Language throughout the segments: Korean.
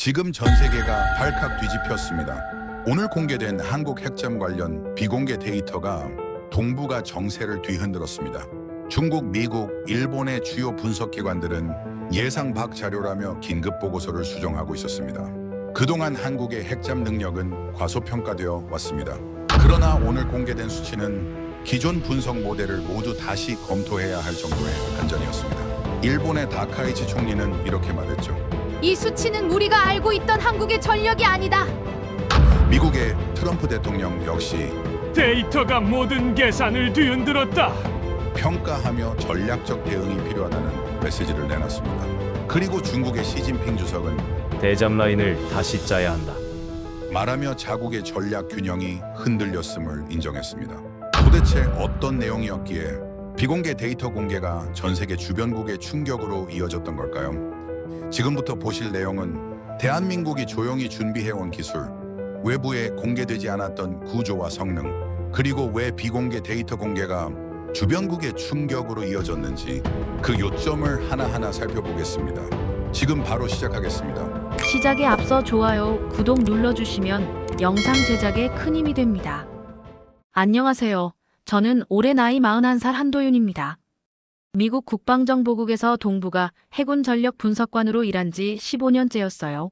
지금 전 세계가 발칵 뒤집혔습니다. 오늘 공개된 한국 핵잠 관련 비공개 데이터가 동북아 정세를 뒤흔들었습니다. 중국, 미국, 일본의 주요 분석기관들은 예상 밖 자료라며 긴급 보고서를 수정하고 있었습니다. 그동안 한국의 핵잠 능력은 과소평가되어 왔습니다. 그러나 오늘 공개된 수치는 기존 분석 모델을 모두 다시 검토해야 할 정도의 안전이었습니다. 일본의 다카이치 총리는 이렇게 말했죠. 이 수치는 우리가 알고 있던 한국의 전력이 아니다. 미국의 트럼프 대통령 역시 데이터가 모든 계산을 뒤흔들었다. 평가하며 전략적 대응이 필요하다는 메시지를 내놨습니다. 그리고 중국의 시진핑 주석은 대잠 라인을 다시 짜야 한다. 말하며 자국의 전략 균형이 흔들렸음을 인정했습니다. 도대체 어떤 내용이었기에 비공개 데이터 공개가 전 세계 주변국의 충격으로 이어졌던 걸까요? 지금부터 보실 내용은 대한민국이 조용히 준비해온 기술, 외부에 공개되지 않았던 구조와 성능, 그리고 왜 비공개 데이터 공개가 주변국의 충격으로 이어졌는지 그 요점을 하나하나 살펴보겠습니다. 지금 바로 시작하겠습니다. 시작에 앞서 좋아요, 구독 눌러주시면 영상 제작에 큰 힘이 됩니다. 안녕하세요. 저는 올해 나이 41살 한도윤입니다. 미국 국방정보국에서 동북아 해군 전력 분석관으로 일한 지 15년째였어요.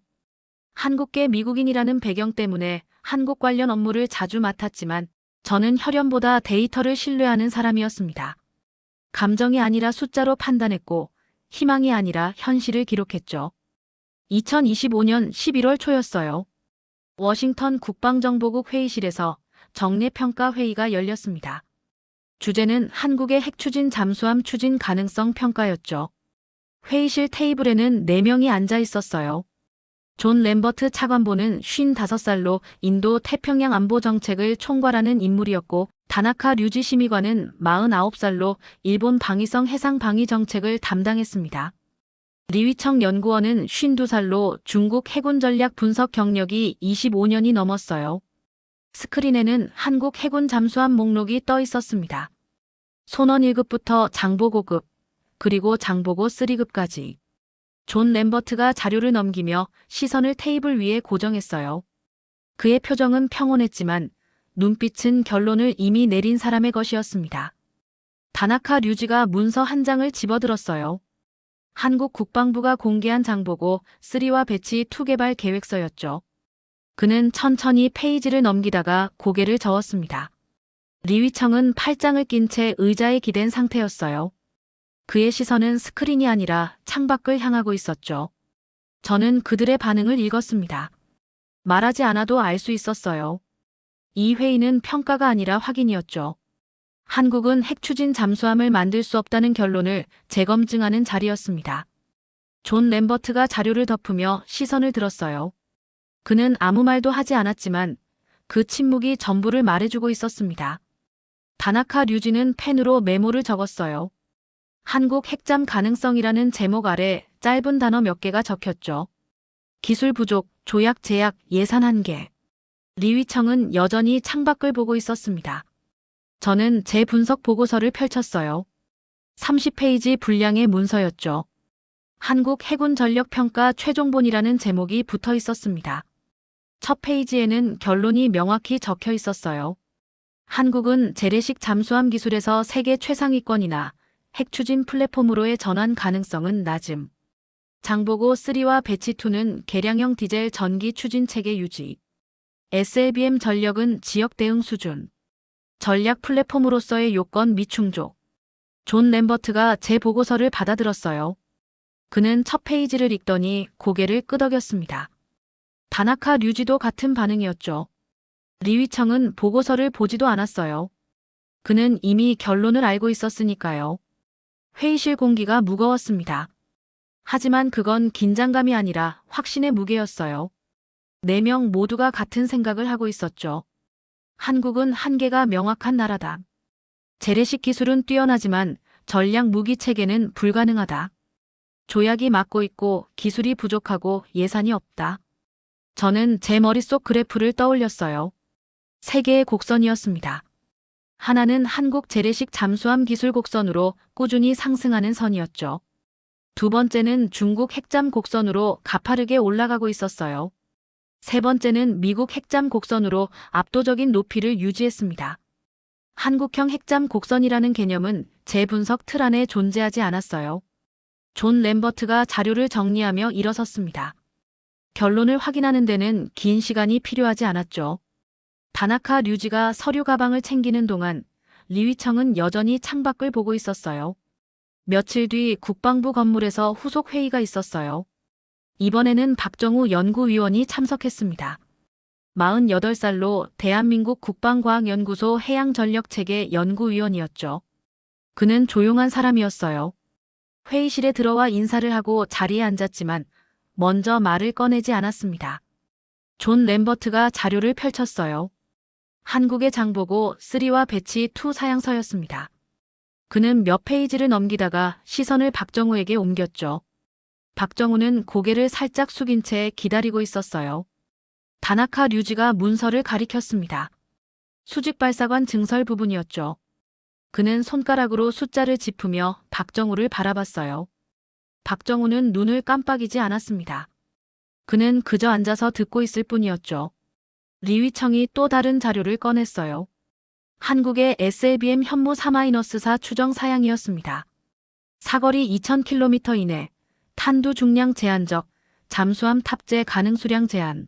한국계 미국인이라는 배경 때문에 한국 관련 업무를 자주 맡았지만 저는 혈연보다 데이터를 신뢰하는 사람이었습니다. 감정이 아니라 숫자로 판단했고 희망이 아니라 현실을 기록했죠. 2025년 11월 초였어요. 워싱턴 국방정보국 회의실에서 정례평가 회의가 열렸습니다. 주제는 한국의 핵추진 잠수함 추진 가능성 평가였죠. 회의실 테이블에는 4명이 앉아 있었어요. 존 램버트 차관보는 55살로 인도 태평양 안보 정책을 총괄하는 인물이었고, 다나카 류지 심의관은 49살로 일본 방위성 해상 방위 정책을 담당했습니다. 리위청 연구원은 52살로 중국 해군 전략 분석 경력이 25년이 넘었어요. 스크린에는 한국 해군 잠수함 목록이 떠 있었습니다. 손원 1급부터 장보 5급, 그리고 장보고 3급까지. 존 램버트가 자료를 넘기며 시선을 테이블 위에 고정했어요. 그의 표정은 평온했지만 눈빛은 결론을 이미 내린 사람의 것이었습니다. 다나카 류지가 문서 한 장을 집어들었어요. 한국 국방부가 공개한 장보고 3와 배치 2 개발 계획서였죠. 그는 천천히 페이지를 넘기다가 고개를 저었습니다. 리위청은 팔짱을 낀 채 의자에 기댄 상태였어요. 그의 시선은 스크린이 아니라 창밖을 향하고 있었죠. 저는 그들의 반응을 읽었습니다. 말하지 않아도 알 수 있었어요. 이 회의는 평가가 아니라 확인이었죠. 한국은 핵추진 잠수함을 만들 수 없다는 결론을 재검증하는 자리였습니다. 존 램버트가 자료를 덮으며 시선을 들었어요. 그는 아무 말도 하지 않았지만 그 침묵이 전부를 말해주고 있었습니다. 다나카 류지는 펜으로 메모를 적었어요. 한국 핵잠 가능성이라는 제목 아래 짧은 단어 몇 개가 적혔죠. 기술 부족, 조약 제약, 예산 한계. 리위청은 여전히 창밖을 보고 있었습니다. 저는 제 분석 보고서를 펼쳤어요. 30페이지 분량의 문서였죠. 한국 해군 전력 평가 최종본이라는 제목이 붙어 있었습니다. 첫 페이지에는 결론이 명확히 적혀 있었어요. 한국은 재래식 잠수함 기술에서 세계 최상위권이나 핵추진 플랫폼으로의 전환 가능성은 낮음. 장보고 3와 배치 2는 개량형 디젤 전기 추진 체계 유지. SLBM 전력은 지역 대응 수준. 전략 플랫폼으로서의 요건 미충족. 존 램버트가 제 보고서를 받아들었어요. 그는 첫 페이지를 읽더니 고개를 끄덕였습니다. 다나카 류지도 같은 반응이었죠. 리위청은 보고서를 보지도 않았어요. 그는 이미 결론을 알고 있었으니까요. 회의실 공기가 무거웠습니다. 하지만 그건 긴장감이 아니라 확신의 무게였어요. 4명 모두가 같은 생각을 하고 있었죠. 한국은 한계가 명확한 나라다. 재래식 기술은 뛰어나지만 전략 무기 체계는 불가능하다. 조약이 막고 있고 기술이 부족하고 예산이 없다. 저는 제 머릿속 그래프를 떠올렸어요. 3개의 곡선이었습니다. 하나는 한국 재래식 잠수함 기술 곡선으로 꾸준히 상승하는 선이었죠. 두 번째는 중국 핵잠 곡선으로 가파르게 올라가고 있었어요. 세 번째는 미국 핵잠 곡선으로 압도적인 높이를 유지했습니다. 한국형 핵잠 곡선이라는 개념은 재분석 틀 안에 존재하지 않았어요. 존 램버트가 자료를 정리하며 일어섰습니다. 결론을 확인하는 데는 긴 시간이 필요하지 않았죠. 다나카 류지가 서류 가방을 챙기는 동안 리위청은 여전히 창밖을 보고 있었어요. 며칠 뒤 국방부 건물에서 후속 회의가 있었어요. 이번에는 박정우 연구위원이 참석했습니다. 48살로 대한민국 국방과학연구소 해양전력체계 연구위원이었죠. 그는 조용한 사람이었어요. 회의실에 들어와 인사를 하고 자리에 앉았지만 먼저 말을 꺼내지 않았습니다. 존 램버트가 자료를 펼쳤어요. 한국의 장보고 3와 배치 2 사양서였습니다. 그는 몇 페이지를 넘기다가 시선을 박정우에게 옮겼죠. 박정우는 고개를 살짝 숙인 채 기다리고 있었어요. 다나카 류지가 문서를 가리켰습니다. 수직발사관 증설 부분이었죠. 그는 손가락으로 숫자를 짚으며 박정우를 바라봤어요. 박정우는 눈을 깜빡이지 않았습니다. 그는 그저 앉아서 듣고 있을 뿐이었죠. 리위청이 또 다른 자료를 꺼냈어요. 한국의 SLBM 현무 4-4 추정 사양이었습니다. 사거리 2000km 이내, 탄두 중량 제한적, 잠수함 탑재 가능 수량 제한.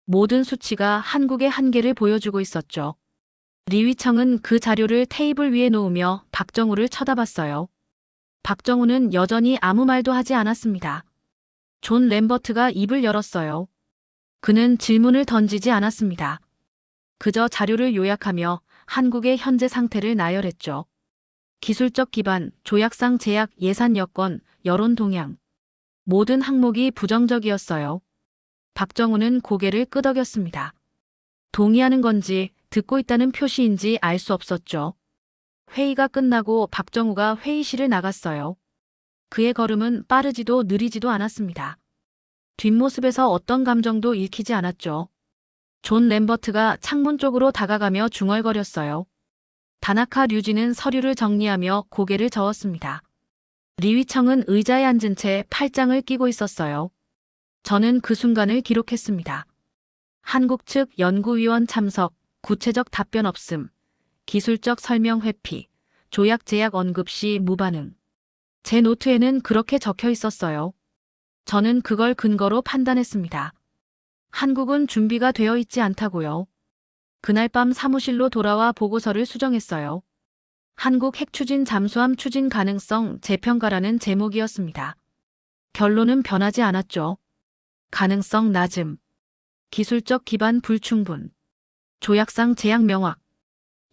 모든 수치가 한국의 한계를 보여주고 있었죠. 리위청은 그 자료를 테이블 위에 놓으며 박정우를 쳐다봤어요. 박정우는 여전히 아무 말도 하지 않았습니다. 존 램버트가 입을 열었어요. 그는 질문을 던지지 않았습니다. 그저 자료를 요약하며 한국의 현재 상태를 나열했죠. 기술적 기반, 조약상 제약, 예산 여건, 여론 동향. 모든 항목이 부정적이었어요. 박정우는 고개를 끄덕였습니다. 동의하는 건지 듣고 있다는 표시인지 알 수 없었죠. 회의가 끝나고 박정우가 회의실을 나갔어요. 그의 걸음은 빠르지도 느리지도 않았습니다. 뒷모습에서 어떤 감정도 읽히지 않았죠. 존 램버트가 창문 쪽으로 다가가며 중얼거렸어요. 다나카 류지는 서류를 정리하며 고개를 저었습니다. 리위청은 의자에 앉은 채 팔짱을 끼고 있었어요. 저는 그 순간을 기록했습니다. 한국 측 연구위원 참석, 구체적 답변 없음, 기술적 설명 회피, 조약 제약 언급 시 무반응. 제 노트에는 그렇게 적혀 있었어요. 저는 그걸 근거로 판단했습니다. 한국은 준비가 되어 있지 않다고요. 그날 밤 사무실로 돌아와 보고서를 수정했어요. 한국 핵추진 잠수함 추진 가능성 재평가라는 제목이었습니다. 결론은 변하지 않았죠. 가능성 낮음, 기술적 기반 불충분, 조약상 제약 명확,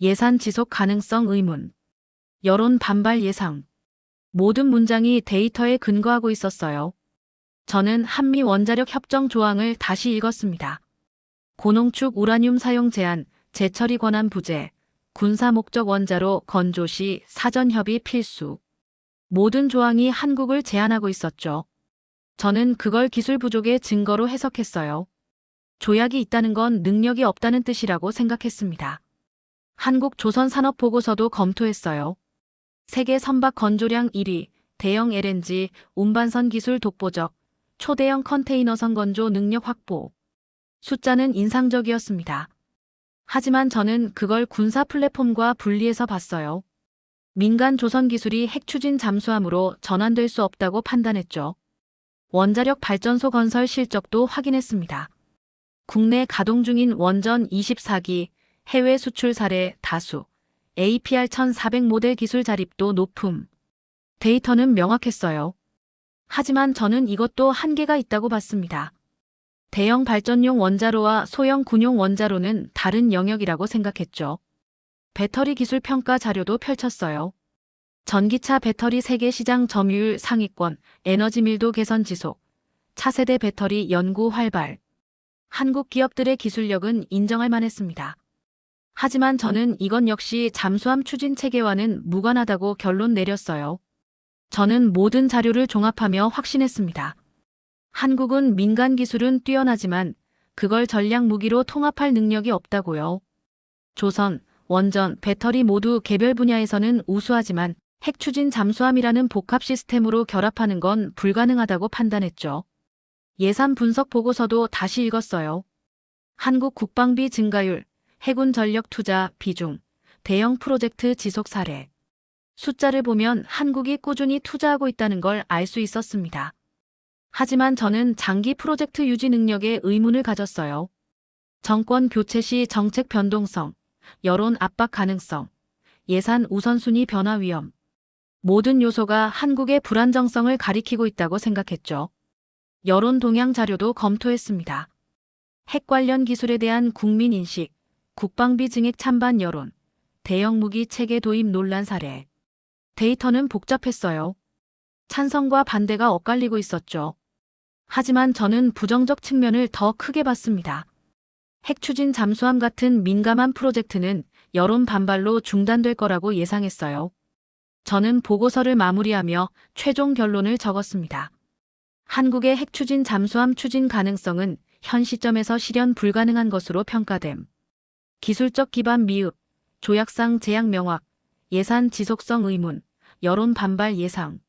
예산 지속 가능성 의문, 여론 반발 예상. 모든 문장이 데이터에 근거하고 있었어요. 저는 한미 원자력 협정 조항을 다시 읽었습니다. 고농축 우라늄 사용 제한, 재처리 권한 부재, 군사 목적 원자로 건조 시 사전 협의 필수. 모든 조항이 한국을 제한하고 있었죠. 저는 그걸 기술 부족의 증거로 해석했어요. 조약이 있다는 건 능력이 없다는 뜻이라고 생각했습니다. 한국 조선산업보고서도 검토했어요. 세계 선박 건조량 1위, 대형 LNG, 운반선 기술 독보적, 초대형 컨테이너선 건조 능력 확보. 숫자는 인상적이었습니다. 하지만 저는 그걸 군사 플랫폼과 분리해서 봤어요. 민간 조선 기술이 핵추진 잠수함으로 전환될 수 없다고 판단했죠. 원자력 발전소 건설 실적도 확인했습니다. 국내 가동 중인 원전 24기, 해외 수출 사례 다수, APR 1400 모델 기술 자립도 높음. 데이터는 명확했어요. 하지만 저는 이것도 한계가 있다고 봤습니다. 대형 발전용 원자로와 소형 군용 원자로는 다른 영역이라고 생각했죠. 배터리 기술 평가 자료도 펼쳤어요. 전기차 배터리 세계 시장 점유율 상위권, 에너지 밀도 개선 지속, 차세대 배터리 연구 활발. 한국 기업들의 기술력은 인정할 만했습니다. 하지만 저는 이건 역시 잠수함 추진 체계와는 무관하다고 결론 내렸어요. 저는 모든 자료를 종합하며 확신했습니다. 한국은 민간 기술은 뛰어나지만 그걸 전략 무기로 통합할 능력이 없다고요. 조선, 원전, 배터리 모두 개별 분야에서는 우수하지만 핵 추진 잠수함이라는 복합 시스템으로 결합하는 건 불가능하다고 판단했죠. 예산 분석 보고서도 다시 읽었어요. 한국 국방비 증가율, 해군 전력 투자 비중, 대형 프로젝트 지속 사례. 숫자를 보면 한국이 꾸준히 투자하고 있다는 걸 알 수 있었습니다. 하지만 저는 장기 프로젝트 유지 능력에 의문을 가졌어요. 정권 교체 시 정책 변동성, 여론 압박 가능성, 예산 우선순위 변화 위험. 모든 요소가 한국의 불안정성을 가리키고 있다고 생각했죠. 여론 동향 자료도 검토했습니다. 핵 관련 기술에 대한 국민 인식, 국방비 증액 찬반 여론, 대형 무기 체계 도입 논란 사례. 데이터는 복잡했어요. 찬성과 반대가 엇갈리고 있었죠. 하지만 저는 부정적 측면을 더 크게 봤습니다. 핵 추진 잠수함 같은 민감한 프로젝트는 여론 반발로 중단될 거라고 예상했어요. 저는 보고서를 마무리하며 최종 결론을 적었습니다. 한국의 핵 추진 잠수함 추진 가능성은 현 시점에서 실현 불가능한 것으로 평가됨. 기술적 기반 미흡, 조약상 제약 명확, 예산 지속성 의문, 여론 반발 예상.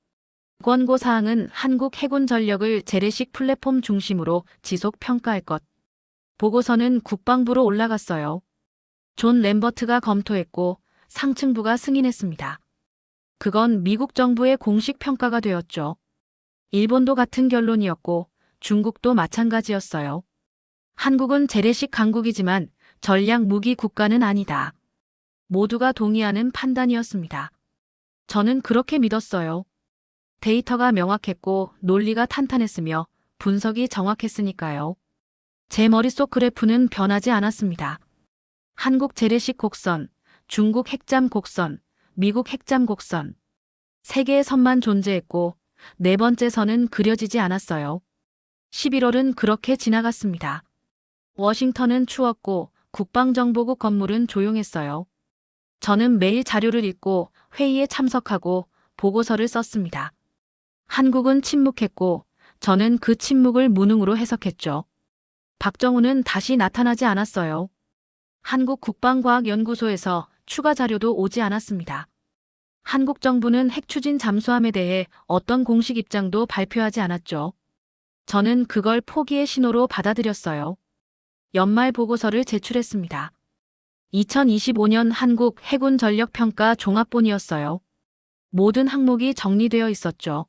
권고 사항은 한국 해군 전력을 재래식 플랫폼 중심으로 지속 평가할 것. 보고서는 국방부로 올라갔어요. 존 램버트가 검토했고 상층부가 승인했습니다. 그건 미국 정부의 공식 평가가 되었죠. 일본도 같은 결론이었고 중국도 마찬가지였어요. 한국은 재래식 강국이지만 전략 무기 국가는 아니다. 모두가 동의하는 판단이었습니다. 저는 그렇게 믿었어요. 데이터가 명확했고 논리가 탄탄했으며 분석이 정확했으니까요. 제 머릿속 그래프는 변하지 않았습니다. 한국 재래식 곡선, 중국 핵잠 곡선, 미국 핵잠 곡선. 세 개의 선만 존재했고 네 번째 선은 그려지지 않았어요. 11월은 그렇게 지나갔습니다. 워싱턴은 추웠고 국방정보국 건물은 조용했어요. 저는 매일 자료를 읽고 회의에 참석하고 보고서를 썼습니다. 한국은 침묵했고 저는 그 침묵을 무능으로 해석했죠. 박정우는 다시 나타나지 않았어요. 한국국방과학연구소에서 추가 자료도 오지 않았습니다. 한국 정부는 핵 추진 잠수함에 대해 어떤 공식 입장도 발표하지 않았죠. 저는 그걸 포기의 신호로 받아들였어요. 연말 보고서를 제출했습니다. 2025년 한국 해군 전력 평가 종합본이었어요. 모든 항목이 정리되어 있었죠.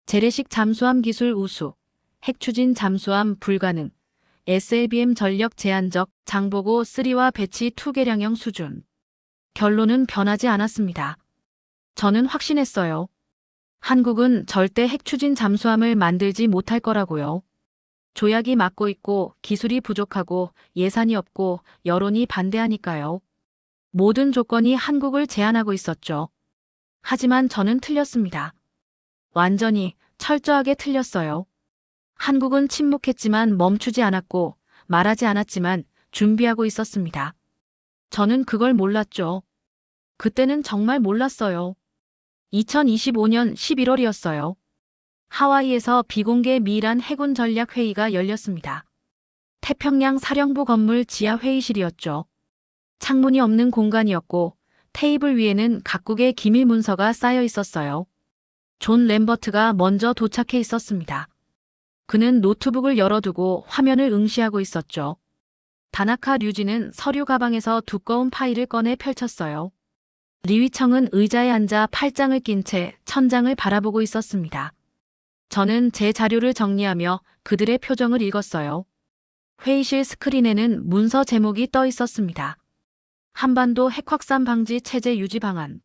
재래식 잠수함 기술 우수, 핵 추진 잠수함 불가능, SLBM 전력 제한적, 장보고 3와 배치 2 개량형 수준. 결론은 변하지 않았습니다. 저는 확신했어요. 한국은 절대 핵 추진 잠수함을 만들지 못할 거라고요. 조약이 막고 있고 기술이 부족하고 예산이 없고 여론이 반대하니까요. 모든 조건이 한국을 제한하고 있었죠. 하지만 저는 틀렸습니다. 완전히 철저하게 틀렸어요. 한국은 침묵했지만 멈추지 않았고 말하지 않았지만 준비하고 있었습니다. 저는 그걸 몰랐죠. 그때는 정말 몰랐어요. 2025년 11월이었어요. 하와이에서 비공개 미란 해군 전략 회의가 열렸습니다. 태평양 사령부 건물 지하 회의실이었죠. 창문이 없는 공간이었고 테이블 위에는 각국의 기밀 문서가 쌓여 있었어요. 존 램버트가 먼저 도착해 있었습니다. 그는 노트북을 열어두고 화면을 응시하고 있었죠. 다나카 류지는 서류 가방에서 두꺼운 파일을 꺼내 펼쳤어요. 리위청은 의자에 앉아 팔짱을 낀 채 천장을 바라보고 있었습니다. 저는 제 자료를 정리하며 그들의 표정을 읽었어요. 회의실 스크린에는 문서 제목이 떠 있었습니다. 한반도 핵 확산 방지 체제 유지 방안.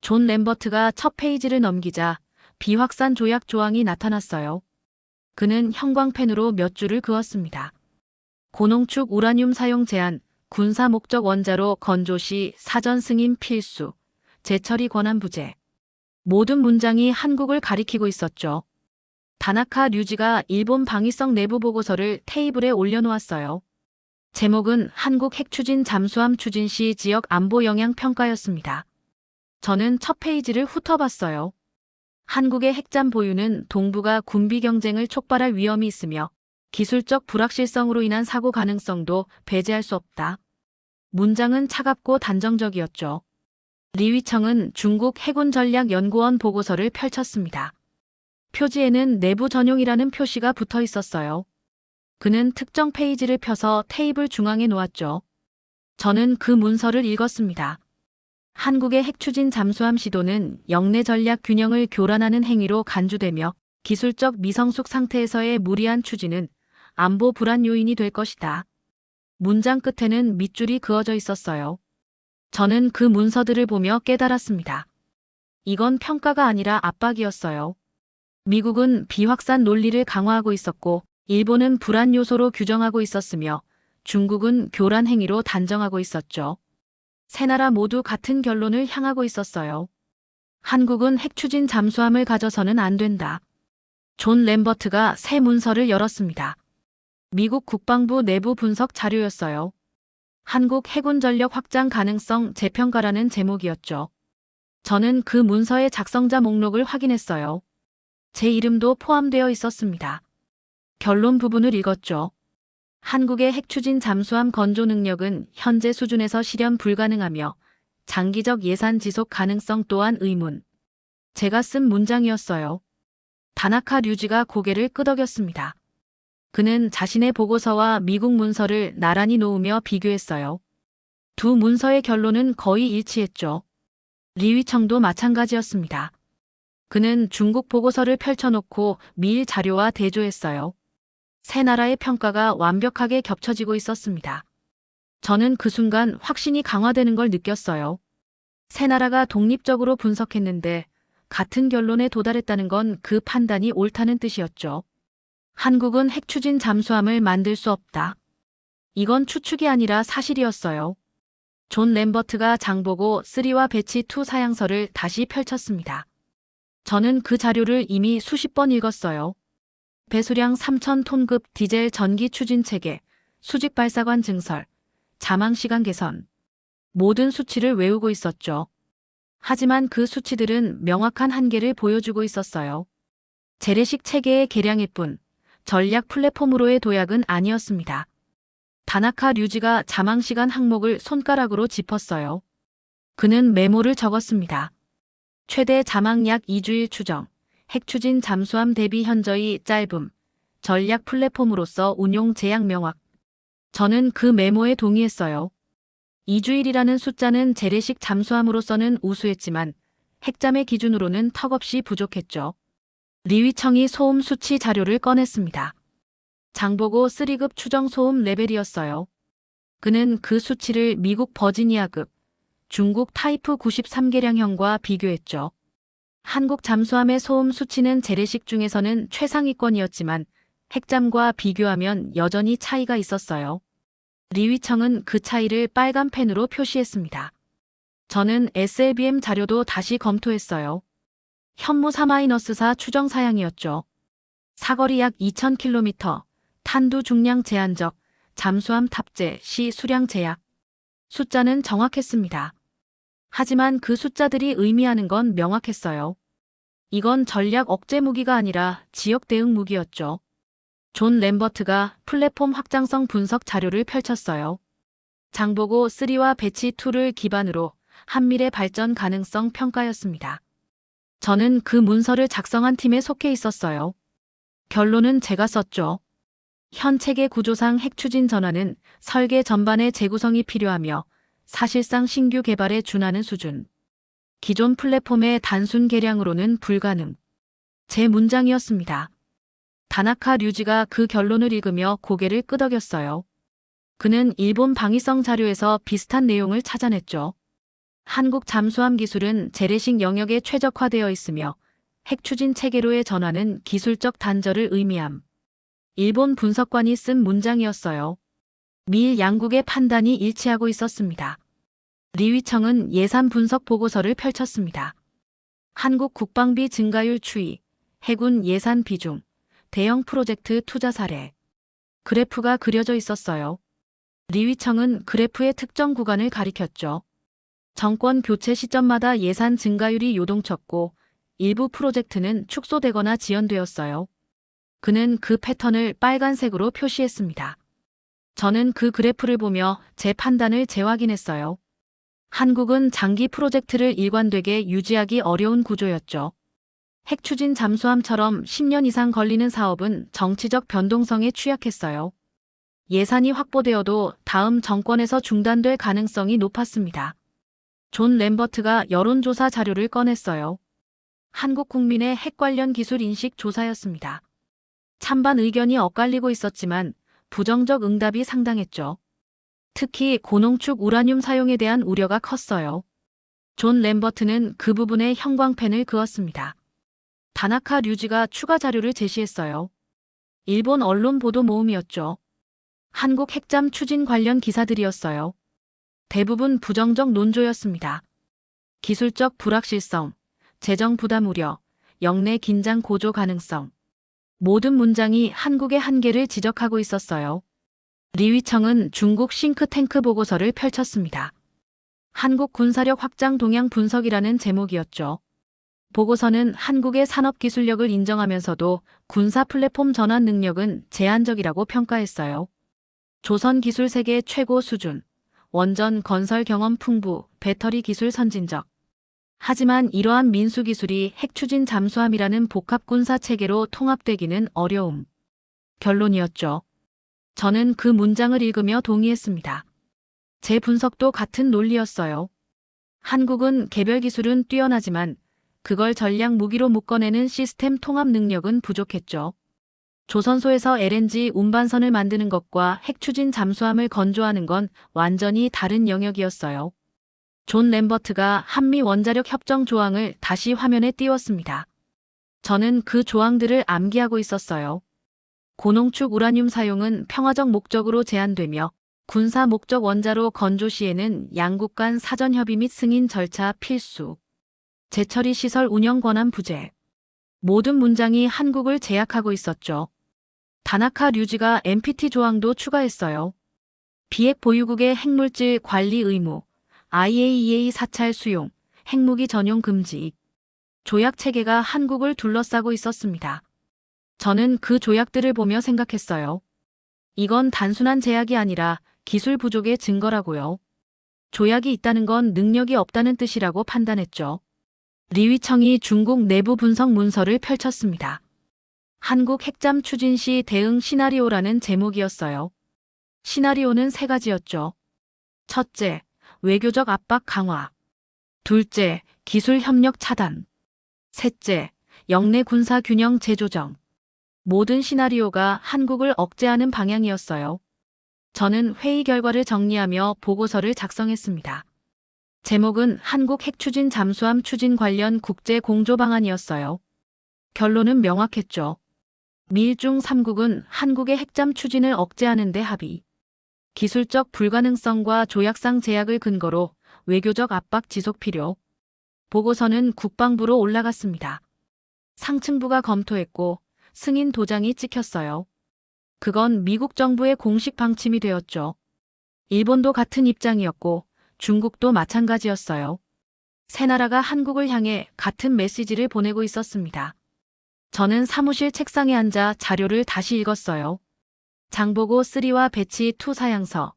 존 램버트가 첫 페이지를 넘기자 비확산 조약 조항이 나타났어요. 그는 형광펜으로 몇 줄을 그었습니다. 고농축 우라늄 사용 제한, 군사 목적 원자로 건조 시 사전 승인 필수, 재처리 권한 부재. 모든 문장이 한국을 가리키고 있었죠. 다나카 류지가 일본 방위성 내부 보고서를 테이블에 올려놓았어요. 제목은 한국 핵 추진 잠수함 추진 시 지역 안보 영향 평가였습니다. 저는 첫 페이지를 훑어봤어요. 한국의 핵잠 보유는 동북아 군비 경쟁을 촉발할 위험이 있으며 기술적 불확실성으로 인한 사고 가능성도 배제할 수 없다. 문장은 차갑고 단정적이었죠. 리위청은 중국 해군전략연구원 보고서를 펼쳤습니다. 표지에는 내부 전용이라는 표시가 붙어 있었어요. 그는 특정 페이지를 펴서 테이블 중앙에 놓았죠. 저는 그 문서를 읽었습니다. 한국의 핵추진 잠수함 시도는 영내 전략 균형을 교란하는 행위로 간주되며 기술적 미성숙 상태에서의 무리한 추진은 안보 불안 요인이 될 것이다. 문장 끝에는 밑줄이 그어져 있었어요. 저는 그 문서들을 보며 깨달았습니다. 이건 평가가 아니라 압박이었어요. 미국은 비확산 논리를 강화하고 있었고, 일본은 불안 요소로 규정하고 있었으며, 중국은 교란 행위로 단정하고 있었죠. 세 나라 모두 같은 결론을 향하고 있었어요. 한국은 핵추진 잠수함을 가져서는 안 된다. 존 램버트가 새 문서를 열었습니다. 미국 국방부 내부 분석 자료였어요. 한국 해군 전력 확장 가능성 재평가라는 제목이었죠. 저는 그 문서의 작성자 목록을 확인했어요. 제 이름도 포함되어 있었습니다. 결론 부분을 읽었죠. 한국의 핵추진 잠수함 건조 능력은 현재 수준에서 실현 불가능하며 장기적 예산 지속 가능성 또한 의문. 제가 쓴 문장이었어요. 다나카 류지가 고개를 끄덕였습니다. 그는 자신의 보고서와 미국 문서를 나란히 놓으며 비교했어요. 두 문서의 결론은 거의 일치했죠. 리위청도 마찬가지였습니다. 그는 중국 보고서를 펼쳐놓고 미일 자료와 대조했어요. 세 나라의 평가가 완벽하게 겹쳐지고 있었습니다. 저는 그 순간 확신이 강화되는 걸 느꼈어요. 세 나라가 독립적으로 분석했는데 같은 결론에 도달했다는 건 그 판단이 옳다는 뜻이었죠. 한국은 핵추진 잠수함을 만들 수 없다. 이건 추측이 아니라 사실이었어요. 존 램버트가 장보고 3와 배치 2 사양서를 다시 펼쳤습니다. 저는 그 자료를 이미 수십 번 읽었어요. 배수량 3,000톤급 디젤 전기 추진 체계, 수직 발사관 증설, 자망 시간 개선. 모든 수치를 외우고 있었죠. 하지만 그 수치들은 명확한 한계를 보여주고 있었어요. 재래식 체계의 개량일 뿐, 전략 플랫폼으로의 도약은 아니었습니다. 다나카 류지가 자망시간 항목을 손가락으로 짚었어요. 그는 메모를 적었습니다. 최대 자망 약 2주일 추정, 핵추진 잠수함 대비 현저히 짧음, 전략 플랫폼으로서 운용 제약 명확. 저는 그 메모에 동의했어요. 2주일이라는 숫자는 재래식 잠수함으로서는 우수했지만 핵잠의 기준으로는 턱없이 부족했죠. 리위청이 소음 수치 자료를 꺼냈습니다. 장보고 3급 추정 소음 레벨이었어요. 그는 그 수치를 미국 버지니아급, 중국 타이프 93계량형과 비교했죠. 한국 잠수함의 소음 수치는 재래식 중에서는 최상위권이었지만 핵잠과 비교하면 여전히 차이가 있었어요. 리위청은 그 차이를 빨간 펜으로 표시했습니다. 저는 SLBM 자료도 다시 검토했어요. 현무 4-4 추정 사양이었죠. 사거리 약 2,000km, 탄두 중량 제한적, 잠수함 탑재 시 수량 제약. 숫자는 정확했습니다. 하지만 그 숫자들이 의미하는 건 명확했어요. 이건 전략 억제 무기가 아니라 지역 대응 무기였죠. 존 램버트가 플랫폼 확장성 분석 자료를 펼쳤어요. 장보고 3와 배치 2를 기반으로 한미래 발전 가능성 평가였습니다. 저는 그 문서를 작성한 팀에 속해 있었어요. 결론은 제가 썼죠. 현 체계 구조상 핵추진 전환은 설계 전반의 재구성이 필요하며 사실상 신규 개발에 준하는 수준. 기존 플랫폼의 단순 개량으로는 불가능. 제 문장이었습니다. 다나카 류지가 그 결론을 읽으며 고개를 끄덕였어요. 그는 일본 방위성 자료에서 비슷한 내용을 찾아냈죠. 한국 잠수함 기술은 재래식 영역에 최적화되어 있으며 핵추진 체계로의 전환은 기술적 단절을 의미함. 일본 분석관이 쓴 문장이었어요. 미일 양국의 판단이 일치하고 있었습니다. 리위청은 예산 분석 보고서를 펼쳤습니다. 한국 국방비 증가율 추이, 해군 예산 비중, 대형 프로젝트 투자 사례. 그래프가 그려져 있었어요. 리위청은 그래프의 특정 구간을 가리켰죠. 정권 교체 시점마다 예산 증가율이 요동쳤고 일부 프로젝트는 축소되거나 지연되었어요. 그는 그 패턴을 빨간색으로 표시했습니다. 저는 그 그래프를 보며 제 판단을 재확인했어요. 한국은 장기 프로젝트를 일관되게 유지하기 어려운 구조였죠. 핵추진 잠수함처럼 10년 이상 걸리는 사업은 정치적 변동성에 취약했어요. 예산이 확보되어도 다음 정권에서 중단될 가능성이 높았습니다. 존 램버트가 여론조사 자료를 꺼냈어요. 한국 국민의 핵 관련 기술 인식 조사였습니다. 찬반 의견이 엇갈리고 있었지만 부정적 응답이 상당했죠. 특히 고농축 우라늄 사용에 대한 우려가 컸어요. 존 램버트는 그 부분에 형광펜을 그었습니다. 다나카 류지가 추가 자료를 제시했어요. 일본 언론 보도 모음이었죠. 한국 핵잠 추진 관련 기사들이었어요. 대부분 부정적 논조였습니다. 기술적 불확실성, 재정 부담 우려, 영내 긴장 고조 가능성. 모든 문장이 한국의 한계를 지적하고 있었어요. 리위청은 중국 싱크탱크 보고서를 펼쳤습니다. 한국 군사력 확장 동향 분석이라는 제목이었죠. 보고서는 한국의 산업 기술력을 인정하면서도 군사 플랫폼 전환 능력은 제한적이라고 평가했어요. 조선 기술 세계 최고 수준, 원전 건설 경험 풍부, 배터리 기술 선진적. 하지만 이러한 민수 기술이 핵추진 잠수함이라는 복합 군사 체계로 통합되기는 어려움. 결론이었죠. 저는 그 문장을 읽으며 동의했습니다. 제 분석도 같은 논리였어요. 한국은 개별 기술은 뛰어나지만 그걸 전략 무기로 묶어내는 시스템 통합 능력은 부족했죠. 조선소에서 LNG 운반선을 만드는 것과 핵추진 잠수함을 건조하는 건 완전히 다른 영역이었어요. 존 램버트가 한미 원자력 협정 조항을 다시 화면에 띄웠습니다. 저는 그 조항들을 암기하고 있었어요. 고농축 우라늄 사용은 평화적 목적으로 제한되며 군사 목적 원자로 건조 시에는 양국 간 사전 협의 및 승인 절차 필수. 재처리 시설 운영 권한 부재. 모든 문장이 한국을 제약하고 있었죠. 다나카 류지가 NPT 조항도 추가했어요. 비핵 보유국의 핵물질 관리 의무, IAEA 사찰 수용, 핵무기 전용 금지. 조약 체계가 한국을 둘러싸고 있었습니다. 저는 그 조약들을 보며 생각했어요. 이건 단순한 제약이 아니라 기술 부족의 증거라고요. 조약이 있다는 건 능력이 없다는 뜻이라고 판단했죠. 리위청이 중국 내부 분석 문서를 펼쳤습니다. 한국 핵잠 추진 시 대응 시나리오라는 제목이었어요. 시나리오는 세 가지였죠. 첫째, 외교적 압박 강화. 둘째, 기술 협력 차단. 셋째, 영내 군사 균형 재조정. 모든 시나리오가 한국을 억제하는 방향이었어요. 저는 회의 결과를 정리하며 보고서를 작성했습니다. 제목은 한국 핵추진 잠수함 추진 관련 국제 공조 방안이었어요. 결론은 명확했죠. 미일중 3국은 한국의 핵잠 추진을 억제하는 데 합의. 기술적 불가능성과 조약상 제약을 근거로 외교적 압박 지속 필요. 보고서는 국방부로 올라갔습니다. 상층부가 검토했고 승인 도장이 찍혔어요. 그건 미국 정부의 공식 방침이 되었죠. 일본도 같은 입장이었고 중국도 마찬가지였어요. 세 나라가 한국을 향해 같은 메시지를 보내고 있었습니다. 저는 사무실 책상에 앉아 자료를 다시 읽었어요. 장보고 3와 배치 2 사양서,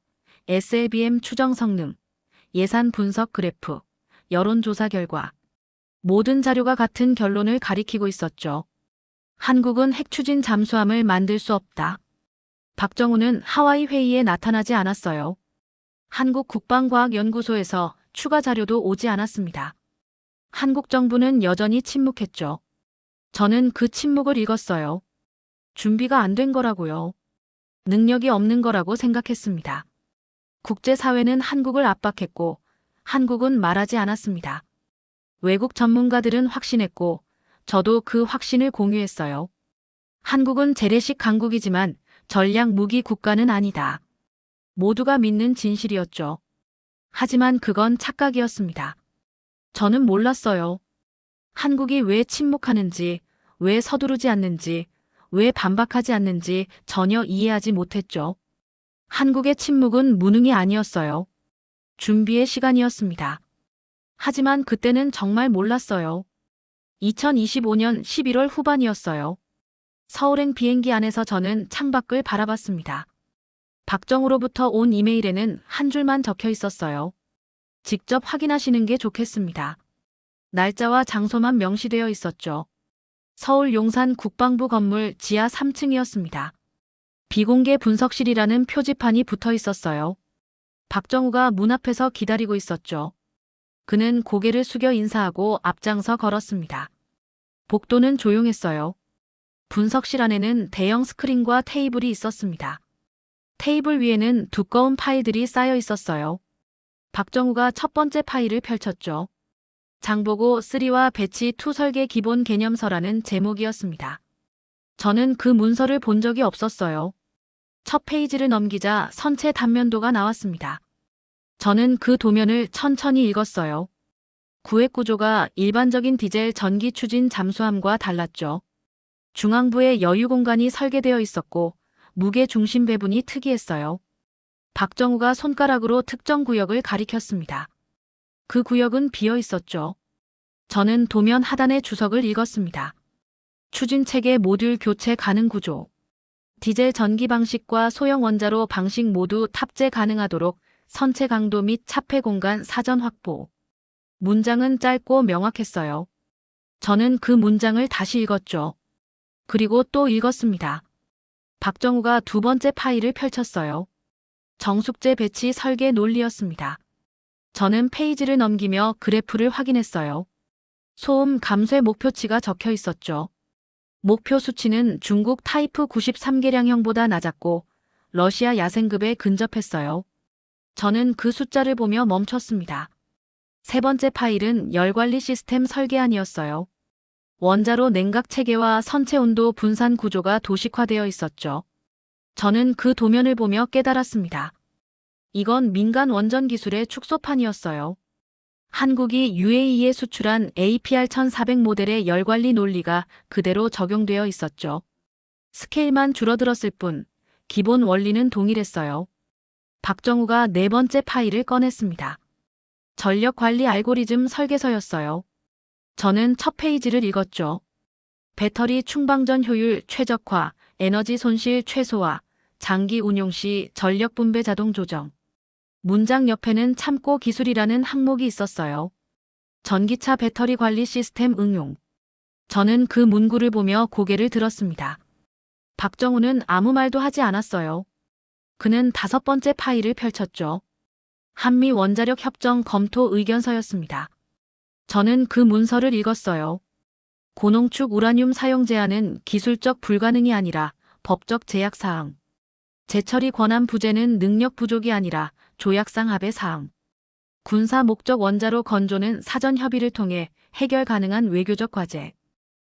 SLBM 추정 성능, 예산 분석 그래프, 여론조사 결과. 모든 자료가 같은 결론을 가리키고 있었죠. 한국은 핵추진 잠수함을 만들 수 없다. 박정우는 하와이 회의에 나타나지 않았어요. 한국국방과학연구소에서 추가 자료도 오지 않았습니다. 한국 정부는 여전히 침묵했죠. 저는 그 침묵을 읽었어요. 준비가 안 된 거라고요. 능력이 없는 거라고 생각했습니다. 국제사회는 한국을 압박했고 한국은 말하지 않았습니다. 외국 전문가들은 확신했고 저도 그 확신을 공유했어요. 한국은 재래식 강국이지만 전략 무기 국가는 아니다. 모두가 믿는 진실이었죠. 하지만 그건 착각이었습니다. 저는 몰랐어요. 한국이 왜 침묵하는지, 왜 서두르지 않는지, 왜 반박하지 않는지 전혀 이해하지 못했죠. 한국의 침묵은 무능이 아니었어요. 준비의 시간이었습니다. 하지만 그때는 정말 몰랐어요. 2025년 11월 후반이었어요. 서울행 비행기 안에서 저는 창밖을 바라봤습니다. 박정우로부터 온 이메일에는 한 줄만 적혀 있었어요. 직접 확인하시는 게 좋겠습니다. 날짜와 장소만 명시되어 있었죠. 서울 용산 국방부 건물 지하 3층이었습니다. 비공개 분석실이라는 표지판이 붙어 있었어요. 박정우가 문 앞에서 기다리고 있었죠. 그는 고개를 숙여 인사하고 앞장서 걸었습니다. 복도는 조용했어요. 분석실 안에는 대형 스크린과 테이블이 있었습니다. 테이블 위에는 두꺼운 파일들이 쌓여 있었어요. 박정우가 첫 번째 파일을 펼쳤죠. 장보고 3와 배치 2 설계 기본 개념서라는 제목이었습니다. 저는 그 문서를 본 적이 없었어요. 첫 페이지를 넘기자 선체 단면도가 나왔습니다. 저는 그 도면을 천천히 읽었어요. 구획 구조가 일반적인 디젤 전기 추진 잠수함과 달랐죠. 중앙부에 여유 공간이 설계되어 있었고 무게 중심 배분이 특이했어요. 박정우가 손가락으로 특정 구역을 가리켰습니다. 그 구역은 비어 있었죠. 저는 도면 하단의 주석을 읽었습니다. 추진체계 모듈 교체 가능 구조. 디젤 전기 방식과 소형 원자로 방식 모두 탑재 가능하도록 선체 강도 및 차폐 공간 사전 확보. 문장은 짧고 명확했어요. 저는 그 문장을 다시 읽었죠. 그리고 또 읽었습니다. 박정우가 두 번째 파일을 펼쳤어요. 정숙제 배치 설계 논리였습니다. 저는 페이지를 넘기며 그래프를 확인했어요. 소음 감쇄 목표치가 적혀 있었죠. 목표 수치는 중국 타이프 93계량형보다 낮았고 러시아 야생급에 근접했어요. 저는 그 숫자를 보며 멈췄습니다. 세 번째 파일은 열관리 시스템 설계안이었어요. 원자로 냉각 체계와 선체 온도 분산 구조가 도식화되어 있었죠. 저는 그 도면을 보며 깨달았습니다. 이건 민간 원전 기술의 축소판이었어요. 한국이 UAE에 수출한 APR 1400 모델의 열관리 논리가 그대로 적용되어 있었죠. 스케일만 줄어들었을 뿐 기본 원리는 동일했어요. 박정우가 네 번째 파일을 꺼냈습니다. 전력관리 알고리즘 설계서였어요. 저는 첫 페이지를 읽었죠. 배터리 충방전 효율 최적화, 에너지 손실 최소화, 장기 운용 시 전력 분배 자동 조정. 문장 옆에는 참고 기술이라는 항목이 있었어요. 전기차 배터리 관리 시스템 응용. 저는 그 문구를 보며 고개를 들었습니다. 박정우는 아무 말도 하지 않았어요. 그는 다섯 번째 파일을 펼쳤죠. 한미 원자력 협정 검토 의견서였습니다. 저는 그 문서를 읽었어요. 고농축 우라늄 사용 제한은 기술적 불가능이 아니라 법적 제약 사항. 재처리 권한 부재는 능력 부족이 아니라 조약상 합의 사항. 군사 목적 원자로 건조는 사전 협의를 통해 해결 가능한 외교적 과제.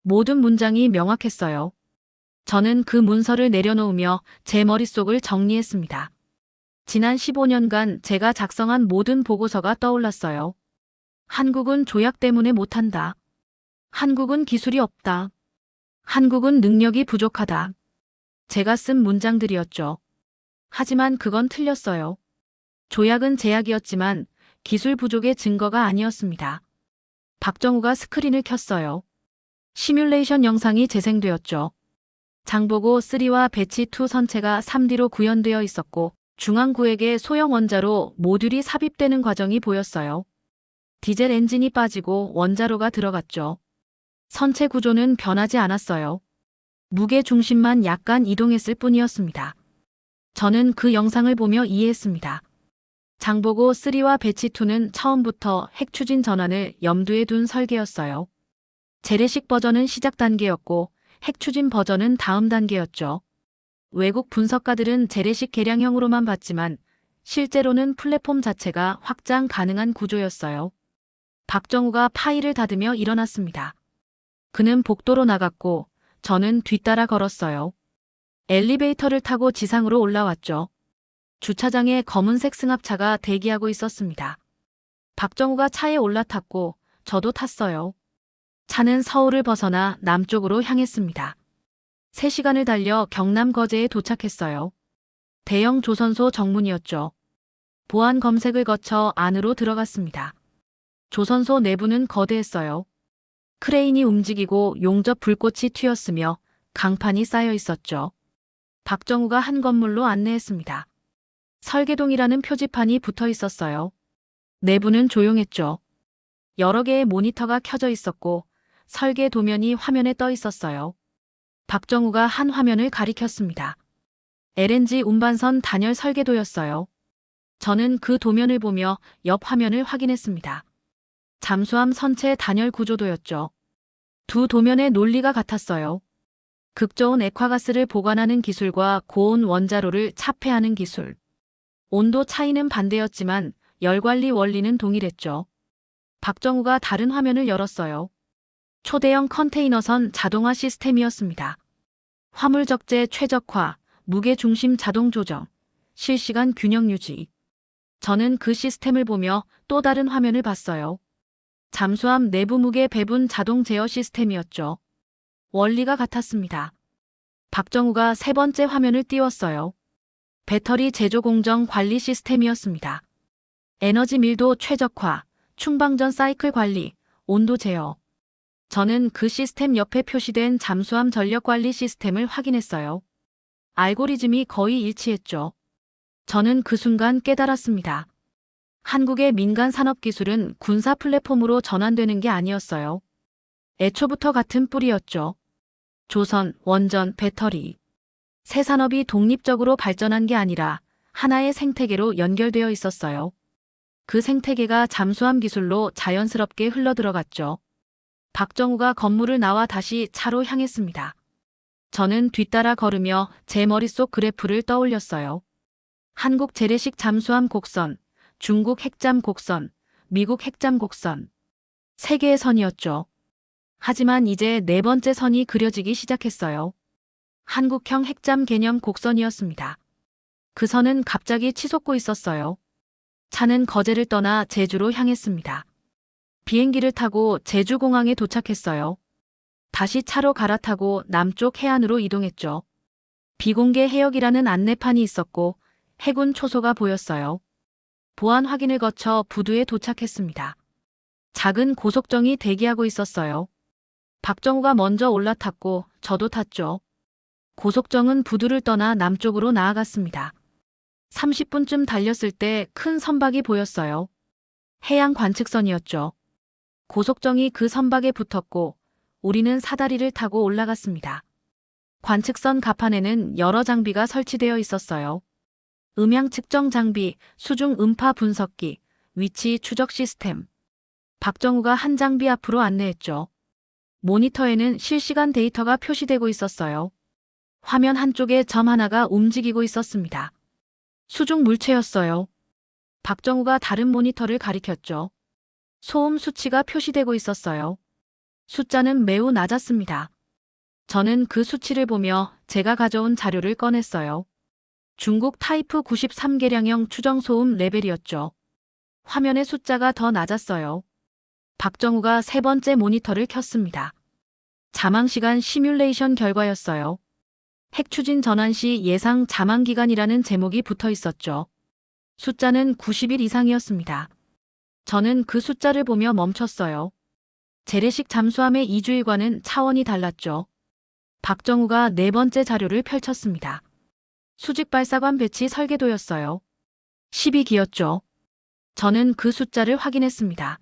모든 문장이 명확했어요. 저는 그 문서를 내려놓으며 제 머릿속을 정리했습니다. 지난 15년간 제가 작성한 모든 보고서가 떠올랐어요. 한국은 조약 때문에 못한다. 한국은 기술이 없다. 한국은 능력이 부족하다. 제가 쓴 문장들이었죠. 하지만 그건 틀렸어요. 조약은 제약이었지만 기술 부족의 증거가 아니었습니다. 박정우가 스크린을 켰어요. 시뮬레이션 영상이 재생되었죠. 장보고 3와 배치 2 선체가 3D로 구현되어 있었고 중앙구획에 소형 원자로 모듈이 삽입되는 과정이 보였어요. 디젤 엔진이 빠지고 원자로가 들어갔죠. 선체 구조는 변하지 않았어요. 무게 중심만 약간 이동했을 뿐이었습니다. 저는 그 영상을 보며 이해했습니다. 장보고 3와 배치 2는 처음부터 핵 추진 전환을 염두에 둔 설계였어요. 재래식 버전은 시작 단계였고 핵 추진 버전은 다음 단계였죠. 외국 분석가들은 재래식 개량형으로만 봤지만 실제로는 플랫폼 자체가 확장 가능한 구조였어요. 박정우가 파일을 닫으며 일어났습니다. 그는 복도로 나갔고 저는 뒤따라 걸었어요. 엘리베이터를 타고 지상으로 올라왔죠. 주차장에 검은색 승합차가 대기하고 있었습니다. 박정우가 차에 올라탔고 저도 탔어요. 차는 서울을 벗어나 남쪽으로 향했습니다. 3시간을 달려 경남 거제에 도착했어요. 대형 조선소 정문이었죠. 보안 검색을 거쳐 안으로 들어갔습니다. 조선소 내부는 거대했어요. 크레인이 움직이고 용접 불꽃이 튀었으며 강판이 쌓여 있었죠. 박정우가 한 건물로 안내했습니다. 설계동이라는 표지판이 붙어 있었어요. 내부는 조용했죠. 여러 개의 모니터가 켜져 있었고 설계 도면이 화면에 떠 있었어요. 박정우가 한 화면을 가리켰습니다. LNG 운반선 단열 설계도였어요. 저는 그 도면을 보며 옆 화면을 확인했습니다. 잠수함 선체 단열 구조도였죠. 두 도면의 논리가 같았어요. 극저온 액화가스를 보관하는 기술과 고온 원자로를 차폐하는 기술. 온도 차이는 반대였지만 열 관리 원리는 동일했죠. 박정우가 다른 화면을 열었어요. 초대형 컨테이너선 자동화 시스템이었습니다. 화물 적재 최적화, 무게 중심 자동 조정, 실시간 균형 유지. 저는 그 시스템을 보며 또 다른 화면을 봤어요. 잠수함 내부 무게 배분 자동 제어 시스템이었죠. 원리가 같았습니다. 박정우가 세 번째 화면을 띄웠어요. 배터리 제조 공정 관리 시스템이었습니다. 에너지 밀도 최적화, 충방전 사이클 관리, 온도 제어. 저는 그 시스템 옆에 표시된 잠수함 전력 관리 시스템을 확인했어요. 알고리즘이 거의 일치했죠. 저는 그 순간 깨달았습니다. 한국의 민간 산업 기술은 군사 플랫폼으로 전환되는 게 아니었어요. 애초부터 같은 뿌리였죠. 조선, 원전, 배터리. 새 산업이 독립적으로 발전한 게 아니라 하나의 생태계로 연결되어 있었어요. 그 생태계가 잠수함 기술로 자연스럽게 흘러들어갔죠. 박정우가 건물을 나와 다시 차로 향했습니다. 저는 뒤따라 걸으며 제 머릿속 그래프를 떠올렸어요. 한국 재래식 잠수함 곡선, 중국 핵잠 곡선, 미국 핵잠 곡선. 세 개의 선이었죠. 하지만 이제 네 번째 선이 그려지기 시작했어요. 한국형 핵잠 개념 곡선이었습니다. 그 선은 갑자기 치솟고 있었어요. 차는 거제를 떠나 제주로 향했습니다. 비행기를 타고 제주공항에 도착했어요. 다시 차로 갈아타고 남쪽 해안으로 이동했죠. 비공개 해역이라는 안내판이 있었고 해군 초소가 보였어요. 보안 확인을 거쳐 부두에 도착했습니다. 작은 고속정이 대기하고 있었어요. 박정우가 먼저 올라탔고 저도 탔죠. 고속정은 부두를 떠나 남쪽으로 나아갔습니다. 30분쯤 달렸을 때 큰 선박이 보였어요. 해양 관측선이었죠. 고속정이 그 선박에 붙었고 우리는 사다리를 타고 올라갔습니다. 관측선 갑판에는 여러 장비가 설치되어 있었어요. 음향 측정 장비, 수중 음파 분석기, 위치 추적 시스템. 박정우가 한 장비 앞으로 안내했죠. 모니터에는 실시간 데이터가 표시되고 있었어요. 화면 한쪽에 점 하나가 움직이고 있었습니다. 수중 물체였어요. 박정우가 다른 모니터를 가리켰죠. 소음 수치가 표시되고 있었어요. 숫자는 매우 낮았습니다. 저는 그 수치를 보며 제가 가져온 자료를 꺼냈어요. 중국 타이프 93계량형 추정 소음 레벨이었죠. 화면의 숫자가 더 낮았어요. 박정우가 세 번째 모니터를 켰습니다. 자망시간 시뮬레이션 결과였어요. 핵추진 전환 시 예상 자망기간이라는 제목이 붙어 있었죠. 숫자는 90일 이상이었습니다. 저는 그 숫자를 보며 멈췄어요. 재래식 잠수함의 2주일과는 차원이 달랐죠. 박정우가 네 번째 자료를 펼쳤습니다. 수직발사관 배치 설계도였어요. 12기였죠. 저는 그 숫자를 확인했습니다.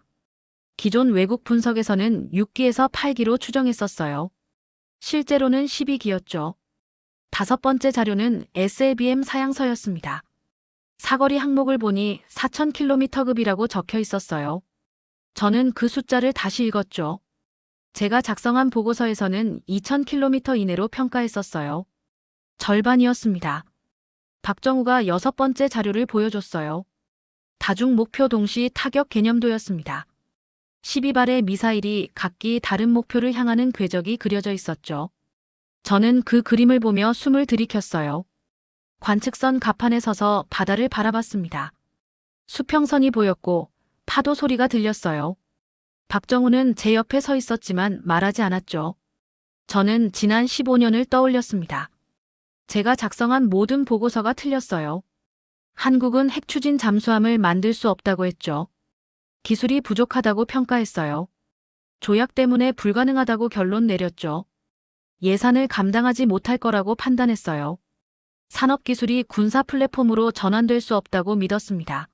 기존 외국 분석에서는 6기에서 8기로 추정했었어요. 실제로는 12기였죠. 다섯 번째 자료는 SLBM 사양서였습니다. 사거리 항목을 보니 4000km급이라고 적혀 있었어요. 저는 그 숫자를 다시 읽었죠. 제가 작성한 보고서에서는 2000km 이내로 평가했었어요. 절반이었습니다. 박정우가 여섯 번째 자료를 보여줬어요. 다중 목표 동시 타격 개념도였습니다. 12발의 미사일이 각기 다른 목표를 향하는 궤적이 그려져 있었죠. 저는 그 그림을 보며 숨을 들이켰어요. 관측선 갑판에 서서 바다를 바라봤습니다. 수평선이 보였고 파도 소리가 들렸어요. 박정우는 제 옆에 서 있었지만 말하지 않았죠. 저는 지난 15년을 떠올렸습니다. 제가 작성한 모든 보고서가 틀렸어요. 한국은 핵추진 잠수함을 만들 수 없다고 했죠. 기술이 부족하다고 평가했어요. 조약 때문에 불가능하다고 결론 내렸죠. 예산을 감당하지 못할 거라고 판단했어요. 산업기술이 군사 플랫폼으로 전환될 수 없다고 믿었습니다.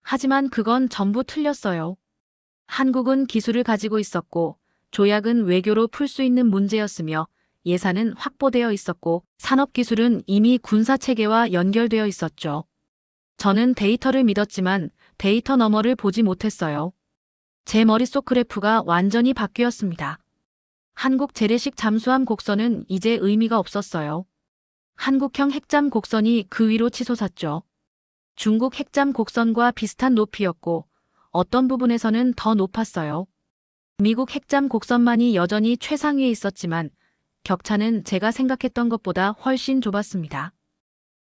하지만 그건 전부 틀렸어요. 한국은 기술을 가지고 있었고 조약은 외교로 풀 수 있는 문제였으며 예산은 확보되어 있었고 산업기술은 이미 군사체계와 연결되어 있었죠. 저는 데이터를 믿었지만 데이터 너머를 보지 못했어요. 제 머릿속 그래프가 완전히 바뀌었습니다. 한국 재래식 잠수함 곡선은 이제 의미가 없었어요. 한국형 핵잠 곡선이 그 위로 치솟았죠. 중국 핵잠 곡선과 비슷한 높이였고 어떤 부분에서는 더 높았어요. 미국 핵잠 곡선만이 여전히 최상위에 있었지만 격차는 제가 생각했던 것보다 훨씬 좁았습니다.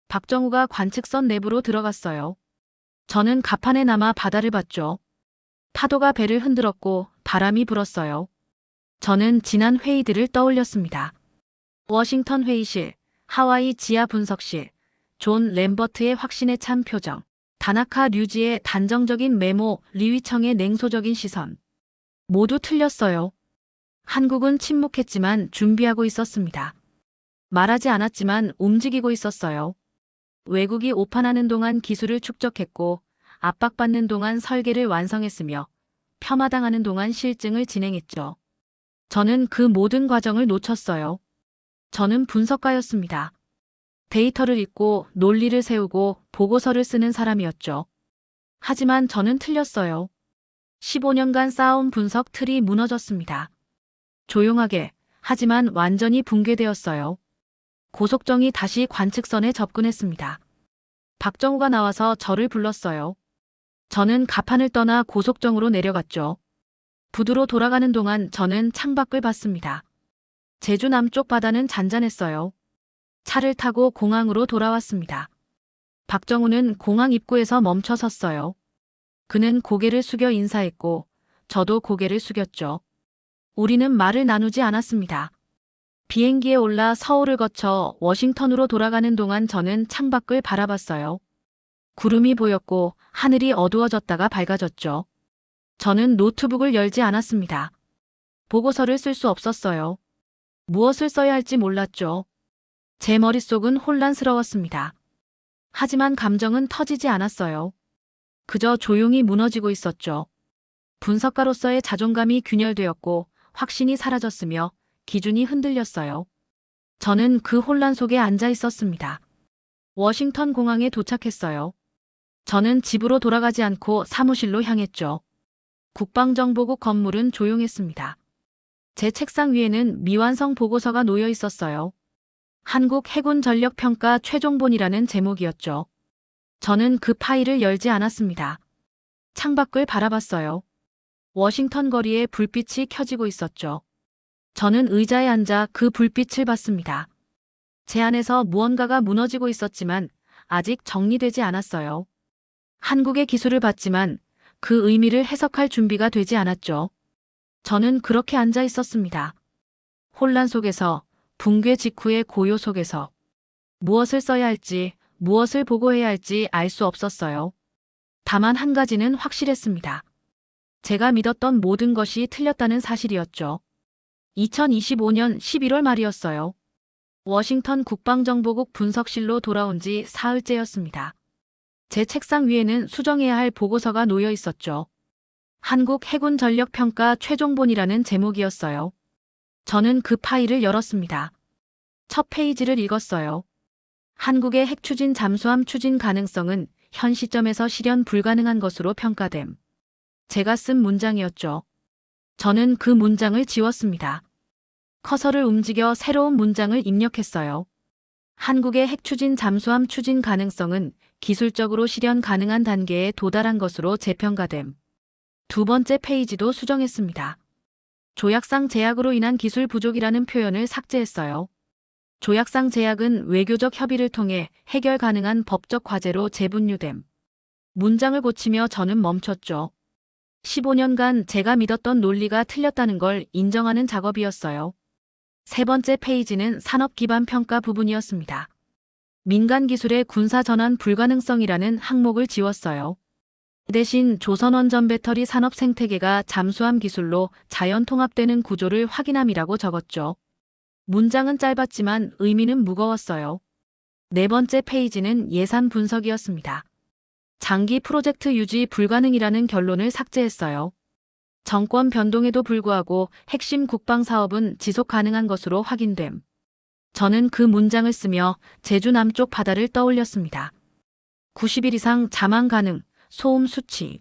박정우가 관측선 내부로 들어갔어요. 저는 갑판에 남아 바다를 봤죠. 파도가 배를 흔들었고 바람이 불었어요. 저는 지난 회의들을 떠올렸습니다. 워싱턴 회의실, 하와이 지하 분석실, 존 램버트의 확신에 찬 표정, 다나카 류지의 단정적인 메모, 리위청의 냉소적인 시선. 모두 틀렸어요. 한국은 침묵했지만 준비하고 있었습니다. 말하지 않았지만 움직이고 있었어요. 외국이 오판하는 동안 기술을 축적했고 압박받는 동안 설계를 완성했으며 폄하당하는 동안 실증을 진행했죠. 저는 그 모든 과정을 놓쳤어요. 저는 분석가였습니다. 데이터를 읽고 논리를 세우고 보고서를 쓰는 사람이었죠. 하지만 저는 틀렸어요. 15년간 쌓아온 분석 틀이 무너졌습니다. 조용하게, 하지만 완전히 붕괴되었어요. 고속정이 다시 관측선에 접근했습니다. 박정우가 나와서 저를 불렀어요. 저는 갑판을 떠나 고속정으로 내려갔죠. 부두로 돌아가는 동안 저는 창밖을 봤습니다. 제주 남쪽 바다는 잔잔했어요. 차를 타고 공항으로 돌아왔습니다. 박정우는 공항 입구에서 멈춰 섰어요. 그는 고개를 숙여 인사했고 저도 고개를 숙였죠. 우리는 말을 나누지 않았습니다. 비행기에 올라 서울을 거쳐 워싱턴으로 돌아가는 동안 저는 창밖을 바라봤어요. 구름이 보였고 하늘이 어두워졌다가 밝아졌죠. 저는 노트북을 열지 않았습니다. 보고서를 쓸 수 없었어요. 무엇을 써야 할지 몰랐죠. 제 머릿속은 혼란스러웠습니다. 하지만 감정은 터지지 않았어요. 그저 조용히 무너지고 있었죠. 분석가로서의 자존감이 균열되었고 확신이 사라졌으며 기준이 흔들렸어요. 저는 그 혼란 속에 앉아 있었습니다. 워싱턴 공항에 도착했어요. 저는 집으로 돌아가지 않고 사무실로 향했죠. 국방정보국 건물은 조용했습니다. 제 책상 위에는 미완성 보고서가 놓여 있었어요. 한국 해군 전력 평가 최종본이라는 제목이었죠. 저는 그 파일을 열지 않았습니다. 창밖을 바라봤어요. 워싱턴 거리에 불빛이 켜지고 있었죠. 저는 의자에 앉아 그 불빛을 봤습니다. 제 안에서 무언가가 무너지고 있었지만 아직 정리되지 않았어요. 한국의 기술을 봤지만 그 의미를 해석할 준비가 되지 않았죠. 저는 그렇게 앉아 있었습니다. 혼란 속에서, 붕괴 직후의 고요 속에서 무엇을 써야 할지, 무엇을 보고해야 할지 알 수 없었어요. 다만 한 가지는 확실했습니다. 제가 믿었던 모든 것이 틀렸다는 사실이었죠. 2025년 11월 말이었어요. 워싱턴 국방정보국 분석실로 돌아온 지 사흘째였습니다. 제 책상 위에는 수정해야 할 보고서가 놓여 있었죠. 한국 해군 전력 평가 최종본이라는 제목이었어요. 저는 그 파일을 열었습니다. 첫 페이지를 읽었어요. 한국의 핵추진 잠수함 추진 가능성은 현 시점에서 실현 불가능한 것으로 평가됨. 제가 쓴 문장이었죠. 저는 그 문장을 지웠습니다. 커서를 움직여 새로운 문장을 입력했어요. 한국의 핵추진 잠수함 추진 가능성은 기술적으로 실현 가능한 단계에 도달한 것으로 재평가됨. 두 번째 페이지도 수정했습니다. 조약상 제약으로 인한 기술 부족이라는 표현을 삭제했어요. 조약상 제약은 외교적 협의를 통해 해결 가능한 법적 과제로 재분류됨. 문장을 고치며 저는 멈췄죠. 15년간 제가 믿었던 논리가 틀렸다는 걸 인정하는 작업이었어요. 세 번째 페이지는 산업 기반 평가 부분이었습니다. 민간 기술의 군사 전환 불가능성이라는 항목을 지웠어요. 대신 조선원전 배터리 산업 생태계가 잠수함 기술로 자연 통합되는 구조를 확인함이라고 적었죠. 문장은 짧았지만 의미는 무거웠어요. 네 번째 페이지는 예산 분석이었습니다. 장기 프로젝트 유지 불가능이라는 결론을 삭제했어요. 정권 변동에도 불구하고 핵심 국방 사업은 지속 가능한 것으로 확인됨. 저는 그 문장을 쓰며 제주 남쪽 바다를 떠올렸습니다. 90일 이상 자망 가능, 소음 수치.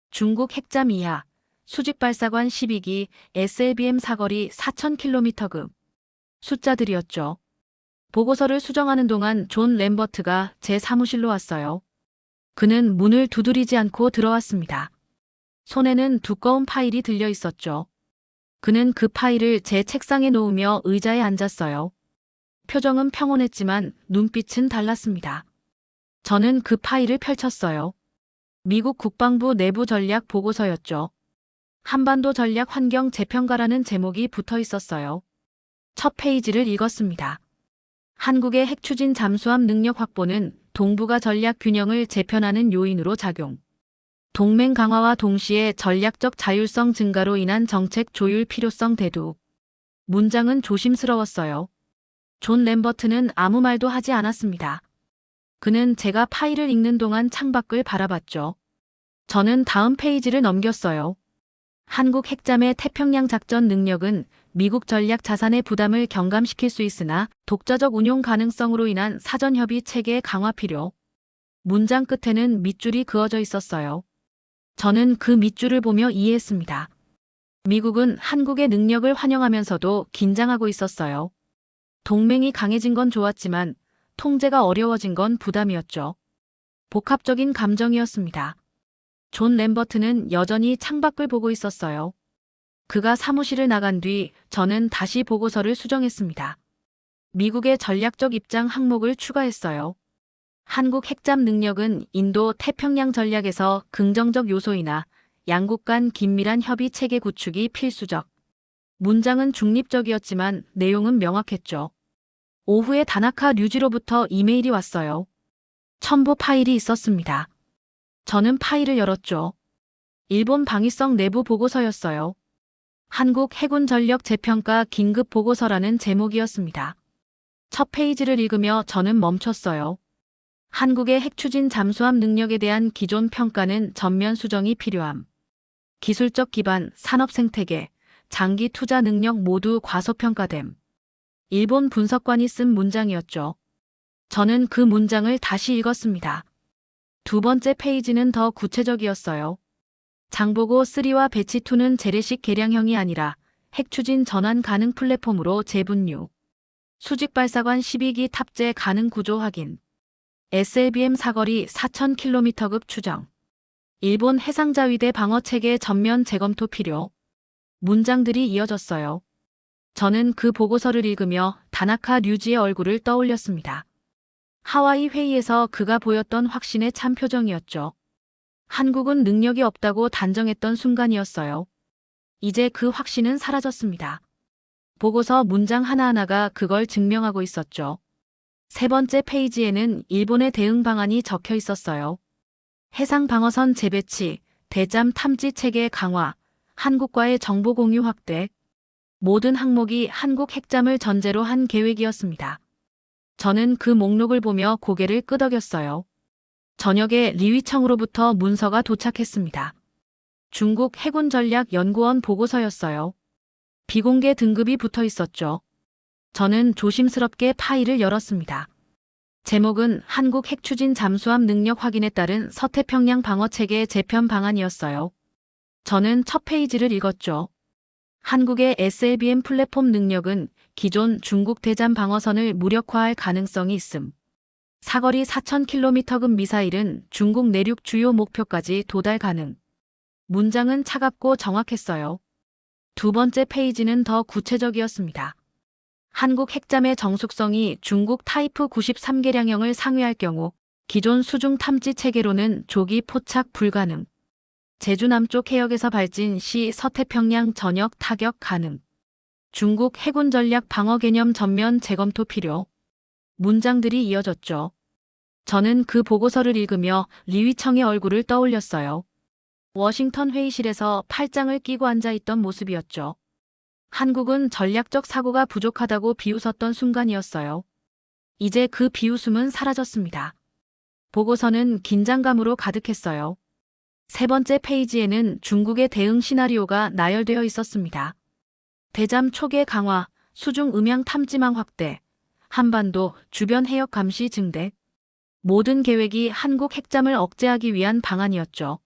중국 핵잠 이하, 수직 발사관 12기, SLBM 사거리 4,000km급. 숫자들이었죠. 보고서를 수정하는 동안 존 램버트가 제 사무실로 왔어요. 그는 문을 두드리지 않고 들어왔습니다. 손에는 두꺼운 파일이 들려 있었죠. 그는 그 파일을 제 책상에 놓으며 의자에 앉았어요. 표정은 평온했지만 눈빛은 달랐습니다. 저는 그 파일을 펼쳤어요. 미국 국방부 내부 전략 보고서였죠. 한반도 전략 환경 재평가라는 제목이 붙어 있었어요. 첫 페이지를 읽었습니다. 한국의 핵 추진 잠수함 능력 확보는 동북아 전략 균형을 재편하는 요인으로 작용. 동맹 강화와 동시에 전략적 자율성 증가로 인한 정책 조율 필요성 대두. 문장은 조심스러웠어요. 존 램버트는 아무 말도 하지 않았습니다. 그는 제가 파일을 읽는 동안 창밖을 바라봤죠. 저는 다음 페이지를 넘겼어요. 한국 핵잠의 태평양 작전 능력은 미국 전략 자산의 부담을 경감시킬 수 있으나 독자적 운용 가능성으로 인한 사전 협의 체계 강화 필요. 문장 끝에는 밑줄이 그어져 있었어요. 저는 그 밑줄을 보며 이해했습니다. 미국은 한국의 능력을 환영하면서도 긴장하고 있었어요. 동맹이 강해진 건 좋았지만 통제가 어려워진 건 부담이었죠. 복합적인 감정이었습니다. 존 램버트는 여전히 창밖을 보고 있었어요. 그가 사무실을 나간 뒤 저는 다시 보고서를 수정했습니다. 미국의 전략적 입장 항목을 추가했어요. 한국 핵잠 능력은 인도 태평양 전략에서 긍정적 요소이나 양국 간 긴밀한 협의 체계 구축이 필수적. 문장은 중립적이었지만 내용은 명확했죠. 오후에 다나카 류지로부터 이메일이 왔어요. 첨부 파일이 있었습니다. 저는 파일을 열었죠. 일본 방위성 내부 보고서였어요. 한국 해군 전력 재평가 긴급 보고서라는 제목이었습니다. 첫 페이지를 읽으며 저는 멈췄어요. 한국의 핵 추진 잠수함 능력에 대한 기존 평가는 전면 수정이 필요함. 기술적 기반, 산업 생태계, 장기 투자 능력 모두 과소평가됨. 일본 분석관이 쓴 문장이었죠. 저는 그 문장을 다시 읽었습니다. 두 번째 페이지는 더 구체적이었어요. 장보고 3와 배치 2는 재래식 개량형이 아니라 핵 추진 전환 가능 플랫폼으로 재분류. 수직 발사관 12기 탑재 가능 구조 확인. SLBM 사거리 4,000km급 추정. 일본 해상자위대 방어체계 전면 재검토 필요. 문장들이 이어졌어요. 저는 그 보고서를 읽으며 다나카 류지의 얼굴을 떠올렸습니다. 하와이 회의에서 그가 보였던 확신의 참 표정이었죠. 한국은 능력이 없다고 단정했던 순간이었어요. 이제 그 확신은 사라졌습니다. 보고서 문장 하나하나가 그걸 증명하고 있었죠. 세 번째 페이지에는 일본의 대응 방안이 적혀 있었어요. 해상 방어선 재배치, 대잠 탐지 체계 강화, 한국과의 정보 공유 확대. 모든 항목이 한국 핵잠을 전제로 한 계획이었습니다. 저는 그 목록을 보며 고개를 끄덕였어요. 저녁에 리위청으로부터 문서가 도착했습니다. 중국 해군전략연구원 보고서였어요. 비공개 등급이 붙어 있었죠. 저는 조심스럽게 파일을 열었습니다. 제목은 한국 핵추진 잠수함 능력 확인에 따른 서태평양 방어체계 재편 방안이었어요. 저는 첫 페이지를 읽었죠. 한국의 SLBM 플랫폼 능력은 기존 중국 대잠 방어선을 무력화할 가능성이 있음. 사거리 4,000km급 미사일은 중국 내륙 주요 목표까지 도달 가능. 문장은 차갑고 정확했어요. 두 번째 페이지는 더 구체적이었습니다. 한국 핵잠의 정숙성이 중국 타이프 93개량형을 상회할 경우 기존 수중 탐지 체계로는 조기 포착 불가능. 제주 남쪽 해역에서 발진 시 서태평양 전역 타격 가능. 중국 해군 전략 방어 개념 전면 재검토 필요. 문장들이 이어졌죠. 저는 그 보고서를 읽으며 리위청의 얼굴을 떠올렸어요. 워싱턴 회의실에서 팔짱을 끼고 앉아있던 모습이었죠. 한국은 전략적 사고가 부족하다고 비웃었던 순간이었어요. 이제 그 비웃음은 사라졌습니다. 보고서는 긴장감으로 가득했어요. 세 번째 페이지에는 중국의 대응 시나리오가 나열되어 있었습니다. 대잠 초계 강화, 수중 음향 탐지망 확대, 한반도 주변 해역 감시 증대. 모든 계획이 한국 핵잠을 억제하기 위한 방안이었죠.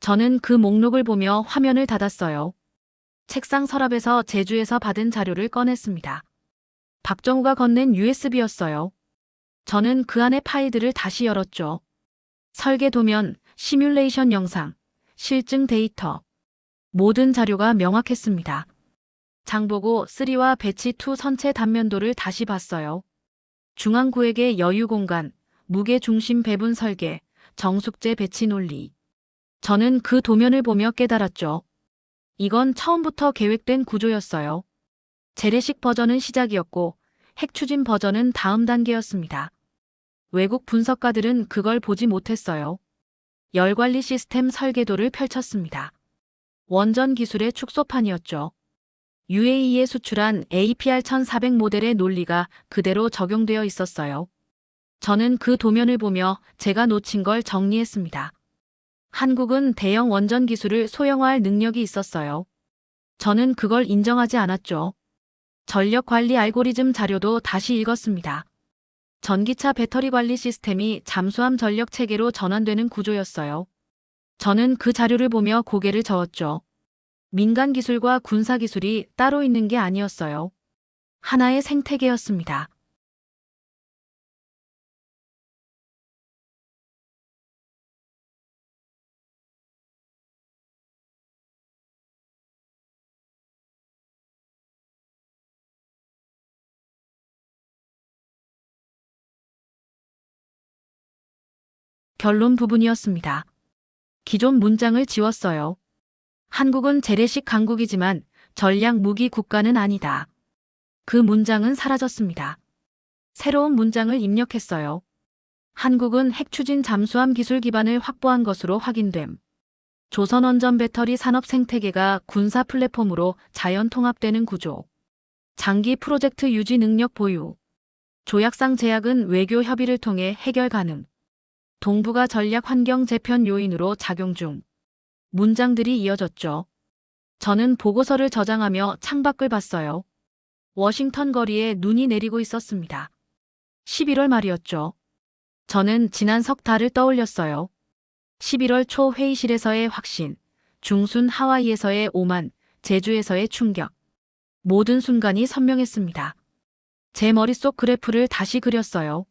저는 그 목록을 보며 화면을 닫았어요. 책상 서랍에서 제주에서 받은 자료를 꺼냈습니다. 박정우가 건넨 USB였어요. 저는 그 안의 파일들을 다시 열었죠. 설계 도면, 시뮬레이션 영상, 실증 데이터. 모든 자료가 명확했습니다. 장보고 3와 배치 2 선체 단면도를 다시 봤어요. 중앙 구획의 여유 공간, 무게 중심 배분 설계, 정숙제 배치 논리. 저는 그 도면을 보며 깨달았죠. 이건 처음부터 계획된 구조였어요. 재래식 버전은 시작이었고 핵 추진 버전은 다음 단계였습니다. 외국 분석가들은 그걸 보지 못했어요. 열관리 시스템 설계도를 펼쳤습니다. 원전 기술의 축소판이었죠. UAE에 수출한 APR 1400 모델의 논리가 그대로 적용되어 있었어요. 저는 그 도면을 보며 제가 놓친 걸 정리했습니다. 한국은 대형 원전 기술을 소형화할 능력이 있었어요. 저는 그걸 인정하지 않았죠. 전력 관리 알고리즘 자료도 다시 읽었습니다. 전기차 배터리 관리 시스템이 잠수함 전력 체계로 전환되는 구조였어요. 저는 그 자료를 보며 고개를 저었죠. 민간 기술과 군사 기술이 따로 있는 게 아니었어요. 하나의 생태계였습니다. 결론 부분이었습니다. 기존 문장을 지웠어요. 한국은 재래식 강국이지만 전략 무기 국가는 아니다. 그 문장은 사라졌습니다. 새로운 문장을 입력했어요. 한국은 핵 추진 잠수함 기술 기반을 확보한 것으로 확인됨. 조선원전 배터리 산업 생태계가 군사 플랫폼으로 자연 통합되는 구조. 장기 프로젝트 유지 능력 보유. 조약상 제약은 외교 협의를 통해 해결 가능. 동북아 전략 환경 재편 요인으로 작용 중. 문장들이 이어졌죠. 저는 보고서를 저장하며 창밖을 봤어요. 워싱턴 거리에 눈이 내리고 있었습니다. 11월 말이었죠. 저는 지난 석 달을 떠올렸어요. 11월 초 회의실에서의 확신, 중순 하와이에서의 오만, 제주에서의 충격. 모든 순간이 선명했습니다. 제 머릿속 그래프를 다시 그렸어요.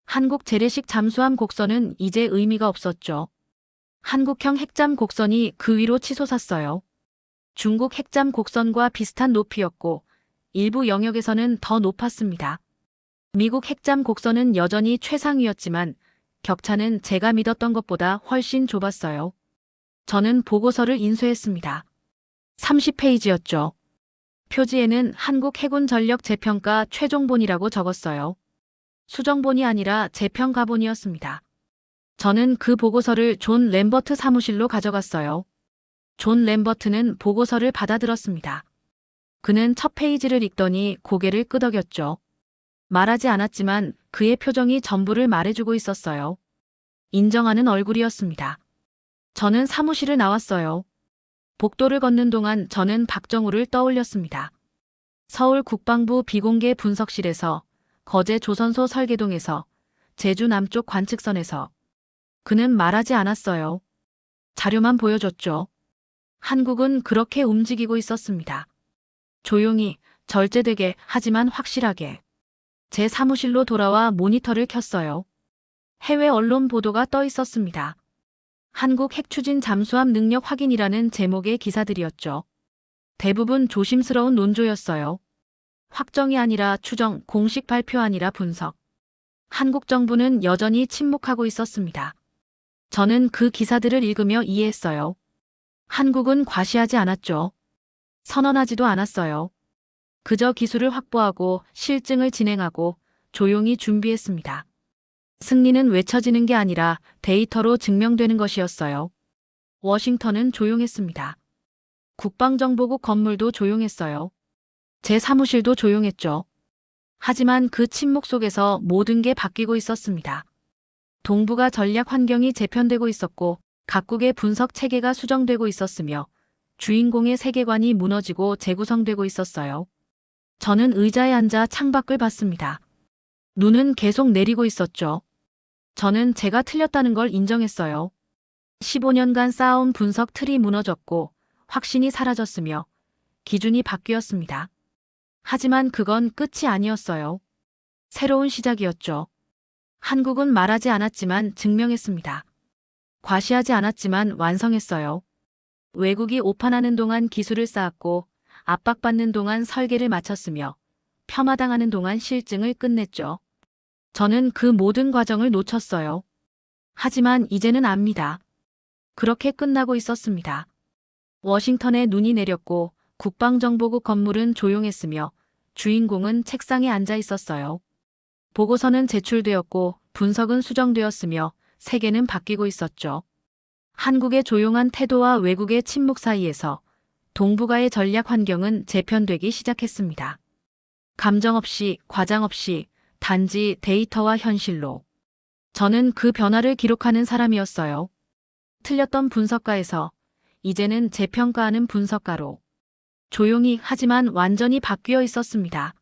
한국 재래식 잠수함 곡선은 이제 의미가 없었죠. 한국형 핵잠 곡선이 그 위로 치솟았어요. 중국 핵잠 곡선과 비슷한 높이였고 일부 영역에서는 더 높았습니다. 미국 핵잠 곡선은 여전히 최상위였지만 격차는 제가 믿었던 것보다 훨씬 좁았어요. 저는 보고서를 인쇄했습니다. 30페이지였죠. 표지에는 한국 해군 전력 재평가 최종본이라고 적었어요. 수정본이 아니라 재평가본이었습니다. 저는 그 보고서를 존 램버트 사무실로 가져갔어요. 존 램버트는 보고서를 받아들었습니다. 그는 첫 페이지를 읽더니 고개를 끄덕였죠. 말하지 않았지만 그의 표정이 전부를 말해주고 있었어요. 인정하는 얼굴이었습니다. 저는 사무실을 나왔어요. 복도를 걷는 동안 저는 박정우를 떠올렸습니다. 서울 국방부 비공개 분석실에서, 거제 조선소 설계동에서, 제주 남쪽 관측선에서. 그는 말하지 않았어요. 자료만 보여줬죠. 한국은 그렇게 움직이고 있었습니다. 조용히, 절제되게, 하지만 확실하게. 제 사무실로 돌아와 모니터를 켰어요. 해외 언론 보도가 떠 있었습니다. 한국 핵 추진 잠수함 능력 확인이라는 제목의 기사들이었죠. 대부분 조심스러운 논조였어요. 확정이 아니라 추정, 공식 발표 아니라 분석. 한국 정부는 여전히 침묵하고 있었습니다. 저는 그 기사들을 읽으며 이해했어요. 한국은 과시하지 않았죠. 선언하지도 않았어요. 그저 기술을 확보하고 실증을 진행하고 조용히 준비했습니다. 승리는 외쳐지는 게 아니라 데이터로 증명되는 것이었어요. 워싱턴은 조용했습니다. 국방정보국 건물도 조용했어요. 제 사무실도 조용했죠. 하지만 그 침묵 속에서 모든 게 바뀌고 있었습니다. 동북아 전략 환경이 재편되고 있었고 각국의 분석 체계가 수정되고 있었으며 주인공의 세계관이 무너지고 재구성되고 있었어요. 저는 의자에 앉아 창밖을 봤습니다. 눈은 계속 내리고 있었죠. 저는 제가 틀렸다는 걸 인정했어요. 15년간 쌓아온 분석 틀이 무너졌고 확신이 사라졌으며 기준이 바뀌었습니다. 하지만 그건 끝이 아니었어요. 새로운 시작이었죠. 한국은 말하지 않았지만 증명했습니다. 과시하지 않았지만 완성했어요. 외국이 오판하는 동안 기술을 쌓았고 압박받는 동안 설계를 마쳤으며 폄하당하는 동안 실증을 끝냈죠. 저는 그 모든 과정을 놓쳤어요. 하지만 이제는 압니다. 그렇게 끝나고 있었습니다. 워싱턴에 눈이 내렸고 국방정보국 건물은 조용했으며 주인공은 책상에 앉아 있었어요. 보고서는 제출되었고 분석은 수정되었으며 세계는 바뀌고 있었죠. 한국의 조용한 태도와 외국의 침묵 사이에서 동북아의 전략 환경은 재편되기 시작했습니다. 감정 없이, 과장 없이, 단지 데이터와 현실로. 저는 그 변화를 기록하는 사람이었어요. 틀렸던 분석가에서 이제는 재평가하는 분석가로. 조용히 하지만 완전히 바뀌어 있었습니다.